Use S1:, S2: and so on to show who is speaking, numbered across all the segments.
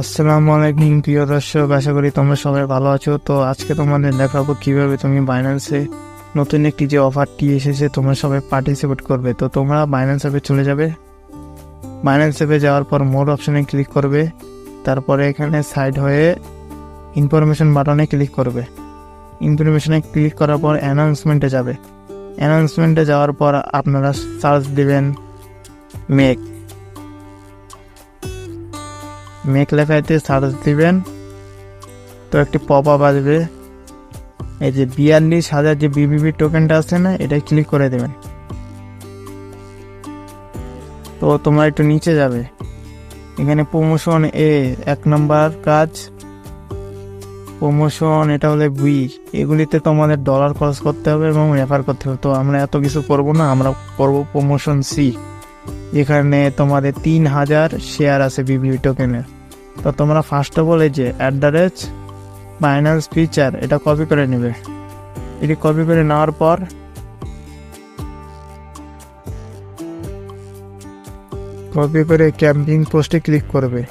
S1: আসসালামু আলাইকুম প্রিয় দর্শক, আশা করি তোমরা সবাই ভালো আছো। তো আজকে তোমাদের দেখাবো কিভাবে তুমি বাইন্যান্সে নতুন একটি যে অফারটি এসেছে তোমরা সবাই পার্টিসিপেট করবে। তো তোমরা বাইন্যান্স অ্যাপে চলে যাবে। বাইন্যান্স অ্যাপে যাওয়ার পর মোর অপশনে ক্লিক করবে, তারপরে এখানে সাইড হয়ে ইনফরমেশন বাটনে ক্লিক করবে। ইনফরমেশনে ক্লিক করার পর অ্যানাউন্সমেন্টে যাবে। অ্যানাউন্সমেন্টে যাওয়ার পর আপনারা সার্চ দিবেন মেক লেখাতে সার্চ দিবেন। তো একটি পপ আপ আসবে, এই যে 42,000 যে বিবিবি টোকেনটা আছে না, এটা ক্লিক করে দেবেন। তো তোমরা একটু নিচে যাবে, এখানে প্রমোশন এক নম্বর কাজ প্রমোশন, এটা হলে এগুলিতে তোমাদের ডলার খরচ করতে হবে এবং রেফার করতে হবে। তো আমরা এত কিছু করব না, আমরা করব প্রমোশন এখানে তোমাদের 3,000 শেয়ার আছে বিবিবি টোকেনের। তো তোমরা ফার্স্ট অফ অল এই যে @binance ফিচার এটা কপি করে নেবে। এটি কপি করে নেওয়ার পর ক্যাম্পিং পোস্টে ক্লিক করবে।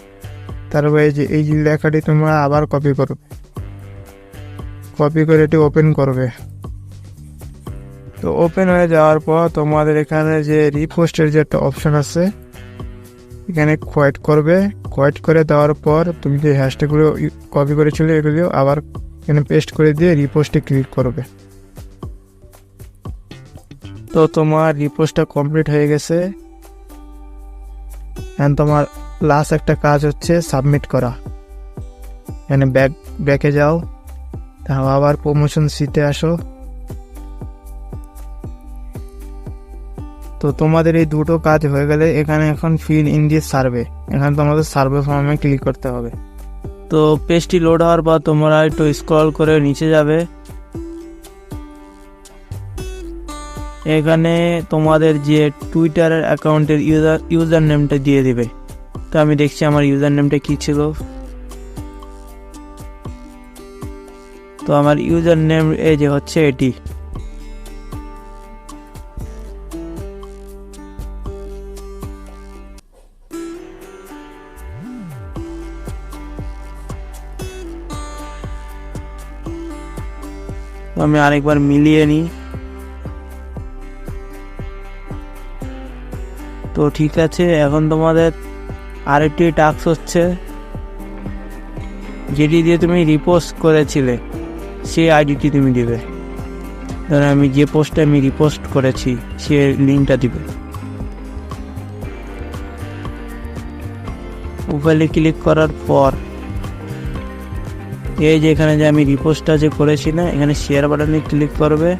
S1: তারপরে এই যে লেখাটি তোমরা আবার কপি করে এটি ওপেন করবে। তো ওপেন হয়ে যাওয়ার পর তোমাদের এখানে যে রিপোস্টের যে একটা অপশন আছে, এখানে কোয়েট করে দেওয়ার পর তুমি যে হ্যাশট্যাগুলো কপি করেছিলে এগুলিও আবার এখানে পেস্ট করে দিয়ে রিপোস্টে ক্লিক করবে। তো তোমার রিপোস্টটা কমপ্লিট হয়ে গেছে। তোমার লাস্ট একটা কাজ হচ্ছে সাবমিট করা। এখানে ব্যাকে যাও, তাও আবার প্রমোশন সিটে আসো। তো তোমাদের এই দুটো কাজ হয়ে গেলে এখানে এখন ফিল ইন দি সার্ভে, এখানে তোমাদের সার্ভে ফর্মে ক্লিক করতে হবে। তো পেজটি লোড হওয়ার পর তোমরা একটু স্ক্রল করে নিচে যাবে, এখানে তোমাদের যে টুইটারের অ্যাকাউন্টের ইউজার নেমটা দিয়ে দিবে। তো আমি দেখছি আমার ইউজার নেমটা কি ছিল। তো আমার ইউজার নেম এই যে হচ্ছে এটি। আমি আরেকবার মিলিয়ে নিই। তো ঠিক আছে, এখন তোমাদের আরেকটি টাস্ক হচ্ছে যেটি দিয়ে তুমি রিপোস্ট করেছিলে সেই আইডিটি তুমি দিবে। ধরো আমি যে পোস্টে আমি রিপোস্ট করেছি সে লিঙ্কটা দিবে। প্রোফাইলে ক্লিক করার পর এই যে এখানে যে আমি রিপোস্টটা যে করেছি না, এখানে শেয়ার বাটনে ক্লিক করবে,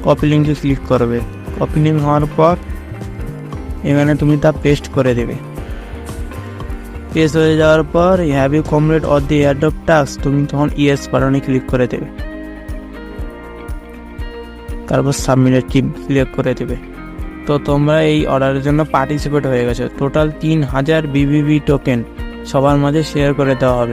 S1: কপি লিঙ্কে ক্লিক করবে। কপি লিঙ্ক হওয়ার পর এখানে তুমি তা পেস্ট করে দেবে। পেস্ট হয়ে যাওয়ার পর have you complete all the adapt task, তুমি তখন ইয়েস বাটনে ক্লিক করে দেবে, তারপর সাবমিট ক্লিক করে দেবে। তো তোমরা এই অর্ডারের জন্য পার্টিসিপেট হয়ে গেছো। টোটাল 3,000 বিবিবি টোকেন সবার মাঝে শেয়ার করে দেওয়া হবে।